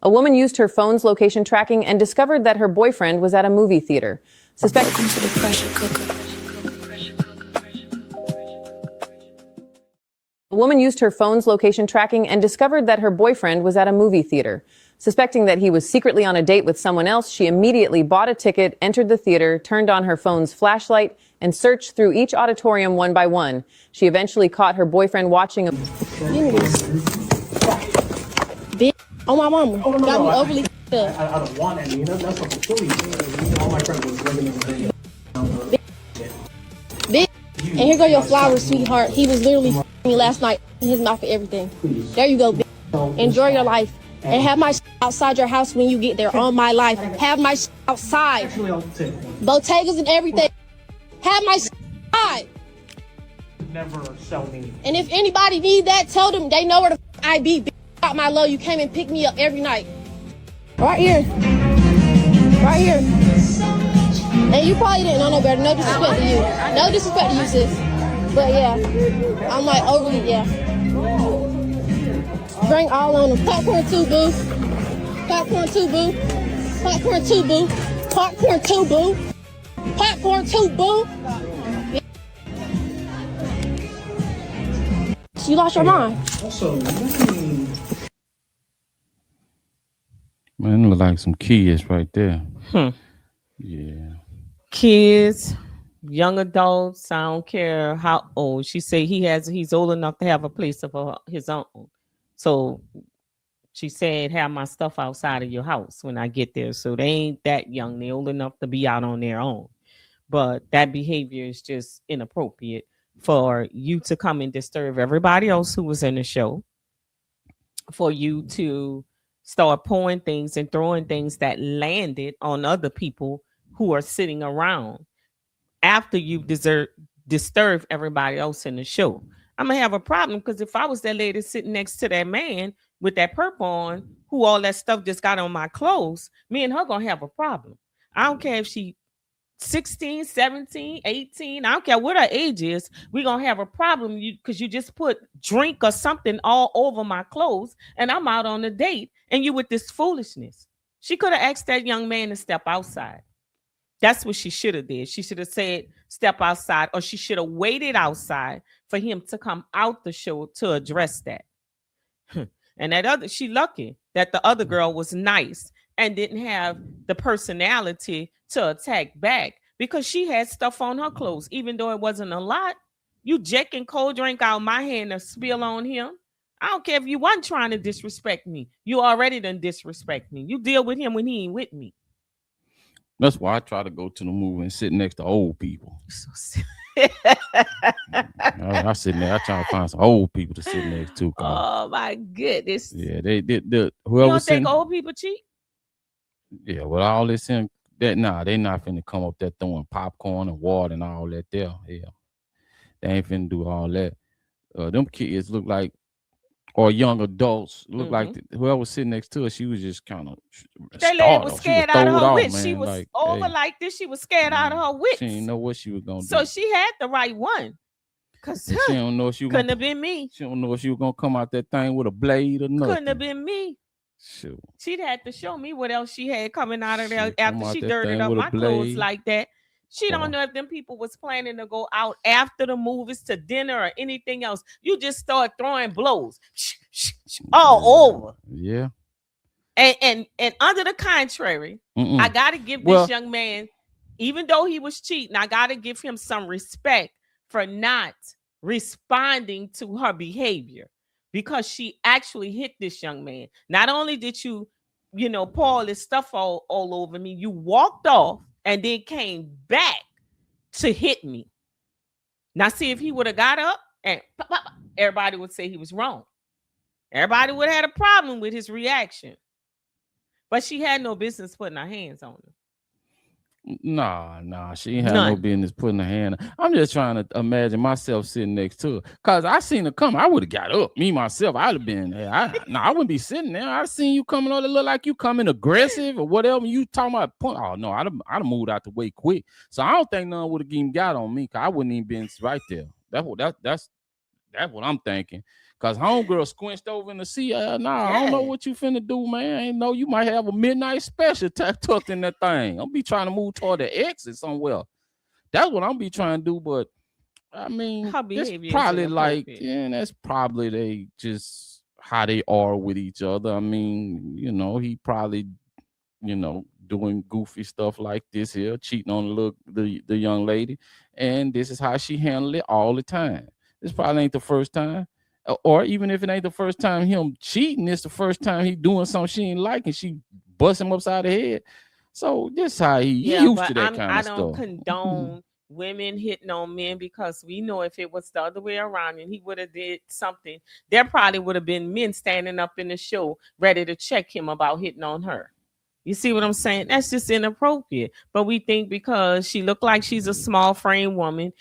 A woman used her phone's location tracking and discovered that her boyfriend was at a movie theater. Welcome to the pressure cooker. A woman used her phone's location tracking and discovered that her boyfriend was at a movie theater. Suspecting that he was secretly on a date with someone else, she immediately bought a ticket, entered the theater, turned on her phone's flashlight, and searched through each auditorium one by one. She eventually caught her boyfriend watching a... Bitch, on my mama. Got me overly up. I don't want any. That's what the Phillies do. All my friends was living in the Bitch. And here go your flowers, sweetheart. He was literally me last night in his mouth and everything. There you go, bitch. Enjoy your life. And have my outside your house when you get there. On my life. Have my outside. Actually, I'll take one. Bodegas and everything. Have my outside. Never sell me. And if anybody need that, tell them they know where the I be. Bitch, got my love. You came and picked me up every night. Right here. Right here. And you probably didn't know no better. No disrespect to you. No disrespect to you, sis. But yeah, I'm like overly, yeah. Drink all on them. Popcorn too, boo. Popcorn too, boo. Popcorn too, boo. Popcorn too, boo. Popcorn too, boo. You lost your mind. Also, man, look like some kids right there. Yeah. Kids, young adults, I don't care how old. She say he's old enough to have a place of his own. So she said, have my stuff outside of your house when I get there. So they ain't that young. They're old enough to be out on their own. But that behavior is just inappropriate for you to come and disturb everybody else who was in the show, for you to start pouring things and throwing things that landed on other people who are sitting around after you disturb everybody else in the show. I'm gonna have a problem, because if I was that lady sitting next to that man with that purple on, who all that stuff just got on my clothes, me and her gonna have a problem. I don't care if she 16, 17, 18, I don't care what her age is, we're gonna have a problem because you just put drink or something all over my clothes and I'm out on a date and you with this foolishness. She could have asked that young man to step outside. That's what she should have did. She should have said, step outside, or she should have waited outside for him to come out the show to address that. And she lucky that the other girl was nice and didn't have the personality to attack back, because she had stuff on her clothes, even though it wasn't a lot. You jacking cold drink out my hand and spill on him. I don't care if you wasn't trying to disrespect me. You already done disrespect me. You deal with him when he ain't with me. That's why I try to go to the movie and sit next to old people. I sit there. I try to find some old people to sit next to. Oh my goodness! Yeah, they whoever. You don't think old people cheat? Yeah, well, all this in that, nah, they not finna come up there throwing popcorn and water and all that there. Yeah, they ain't finna do all that. Them kids look like, or young adults look like whoever was sitting next to her, she was just kind of. That lady was scared out of her wits. She was like, over like this. She was scared out of her wits. She didn't know what she was gonna do. So she had the right one. Cause she don't know if she couldn't have been me. She don't know if she was gonna come out that thing with a blade or nothing. Couldn't have been me. Shoot. She'd had to show me what else she had coming out of there after she dirtied up my clothes like that. She don't know if them people was planning to go out after the movies to dinner or anything else. You just start throwing blows all over. Yeah. And under the contrary, I gotta give this young man, even though he was cheating, I gotta give him some respect for not responding to her behavior, because she actually hit this young man. Not only did you pour all this stuff all over me, you walked off and then came back to hit me. Now, see, if he would have got up and everybody would say he was wrong. Everybody would have had a problem with his reaction. But she had no business putting her hands on him. Nah, she ain't had no business putting her hand. I'm just trying to imagine myself sitting next to her, because I seen her come. I would have got up. Me myself, I'd have been there. I wouldn't be sitting there. I seen you coming on. It look like you coming aggressive or whatever. You talking about point. Oh no, I'd have moved out the way quick. So I don't think none would have even got on me, because I wouldn't even been right there. That's what I'm thinking. Cause homegirl squinched over in the seat. I don't know what you finna do, man. I ain't know you might have a midnight special tucked in that thing. I'll be trying to move toward the exit somewhere. That's what I'm be trying to do. But I mean, Her it's behavior probably is like, inappropriate. that's probably they just how they are with each other. I mean, he probably, doing goofy stuff like this here, cheating on the young lady, and this is how she handled it all the time. This probably ain't the first time. Or even if it ain't the first time him cheating, it's the first time he doing something she ain't like and she bust him upside the head. So this how he used to that kind I of don't stuff. condone women hitting on men, because we know if it was the other way around and he would have did something, there probably would have been men standing up in the show ready to check him about hitting on her. You see what I'm saying? That's just inappropriate. But we think because she looked like she's a small frame woman,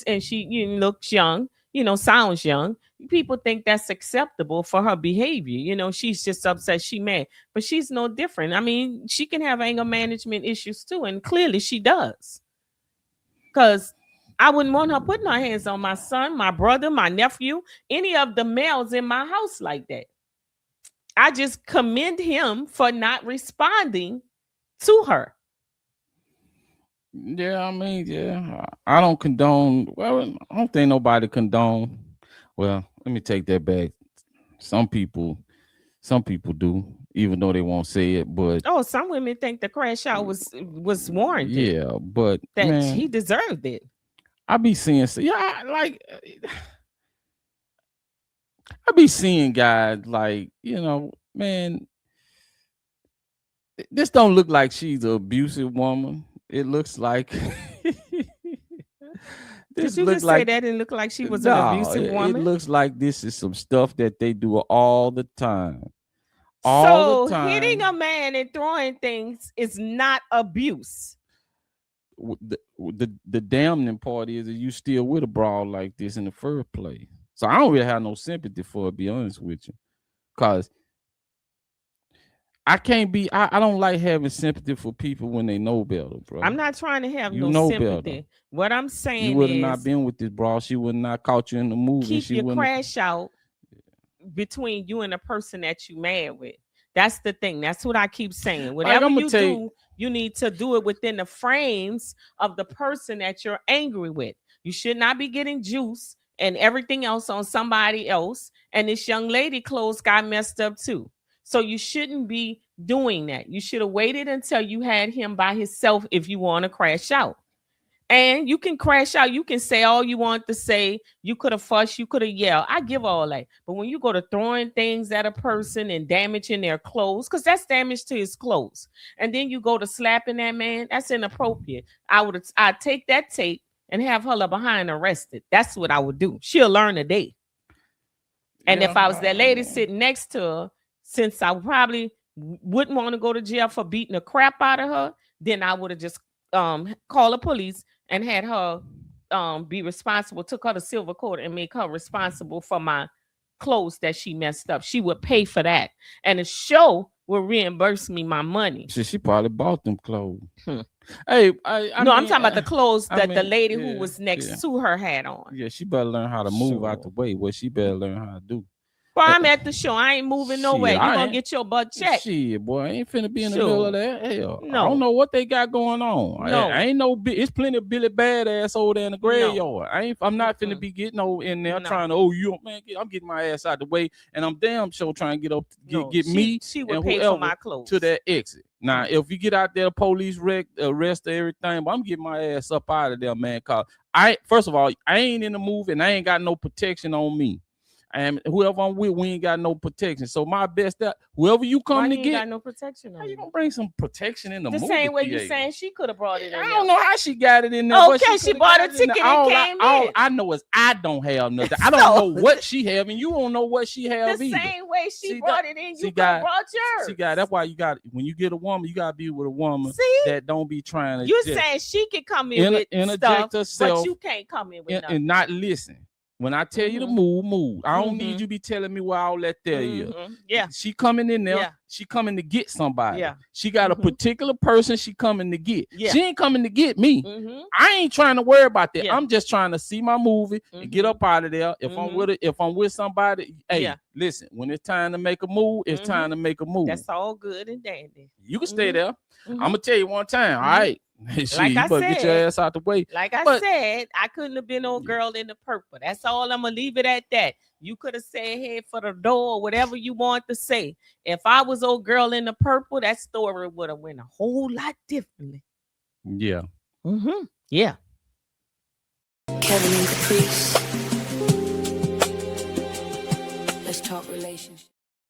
and she looks young, sounds young, people think that's acceptable for her behavior. She's just upset, she mad, but she's no different. I mean, she can have anger management issues too, and clearly she does. Because I wouldn't want her putting her hands on my son, my brother, my nephew, any of the males in my house like that. I just commend him for not responding to her. Yeah, I mean, I don't condone. Well, I don't think nobody condone. Well, let me take that back. Some people do, even though they won't say it. But some women think the crash out was warranted. Yeah, but that man, he deserved it. I be seeing, I be seeing guys like, man, this don't look like she's an abusive woman. It looks like Did you just say that didn't look like she was an abusive woman? It looks like this is some stuff that they do all the time. So hitting a man and throwing things is not abuse. The damning part is that you still with a brawl like this in the first place. So I don't really have no sympathy for it, to be honest with you. Because I don't like having sympathy for people when they know better, bro. I'm not trying to have no sympathy. Better. What I'm saying is, you would have not been with this brawl. She would not caught you in the movie. Keep your crash out between you and the person that you mad with. That's the thing. That's what I keep saying. Whatever you do, you need to do it within the frames of the person that you're angry with. You should not be getting juice and everything else on somebody else. And this young lady clothes got messed up too. So you shouldn't be doing that. You should have waited until you had him by himself if you want to crash out. And you can crash out. You can say all you want to say. You could have fussed. You could have yelled. I give all that. But when you go to throwing things at a person and damaging their clothes, because that's damage to his clothes, and then you go to slapping that man, that's inappropriate. I'd take that tape and have her behind arrested. That's what I would do. She'll learn a day. And if I was that lady sitting next to her, since I probably wouldn't want to go to jail for beating the crap out of her, then I would have just called the police and had her be responsible, took her to Silver Court and make her responsible for my clothes that she messed up. She would pay for that. And the show will reimburse me my money. She probably bought them clothes. Hey, I'm talking about the clothes that the lady who was next to her had on. Yeah, she better learn how to move out the way. What she better learn how to do. Boy, I'm at the show. I ain't moving nowhere. You're going to get your butt checked. Shit, boy, I ain't finna be in the middle of that. Hell, no. I don't know what they got going on. No. I ain't it's plenty of Billy Badass over there in the graveyard. I'm not finna be getting in there trying to, I'm getting my ass out the way, and I'm damn sure trying to get me she would pay for my clothes to that exit. Now, if you get out there, police arrest everything, but I'm getting my ass up out of there, man. Cause first of all, I ain't in the movie and I ain't got no protection on me. And whoever I'm with, we ain't got no protection. So my best that whoever you come to get, got no protection. How you gonna bring some protection in the movie? The same way you saying she could have brought it in. I don't know how she got it in there. Okay, she bought a ticket and came in. All I know is I don't have nothing. I don't know what she have, and you don't know what she have either. The same way she brought it in, you could have brought yours. See, guy, that's why you got when you get a woman, you gotta be with a woman that don't be trying to. You saying she can come in with stuff, herself, but you can't come in with nothing. and not listen. When I tell you to move. I don't need you be telling me where all that there is. Yeah. She coming in there. Yeah. She coming to get somebody. Yeah. She got a particular person she coming to get. Yeah. She ain't coming to get me. I ain't trying to worry about that. Yeah. I'm just trying to see my movie and get up out of there. If I'm with somebody, hey, listen, when it's time to make a move, it's time to make a move. That's all good and dandy. You can stay there. I'm gonna tell you one time. All right. Shit, Like you I better get your said- ass out the way. Like I said, I couldn't have been no girl in the purple. That's all. I'm gonna leave it at that. You could have said head for the door or whatever you want to say. If I was old girl in the purple, that story would have went a whole lot differently. Yeah. Yeah. Kevin and Caprice. Let's talk relationships.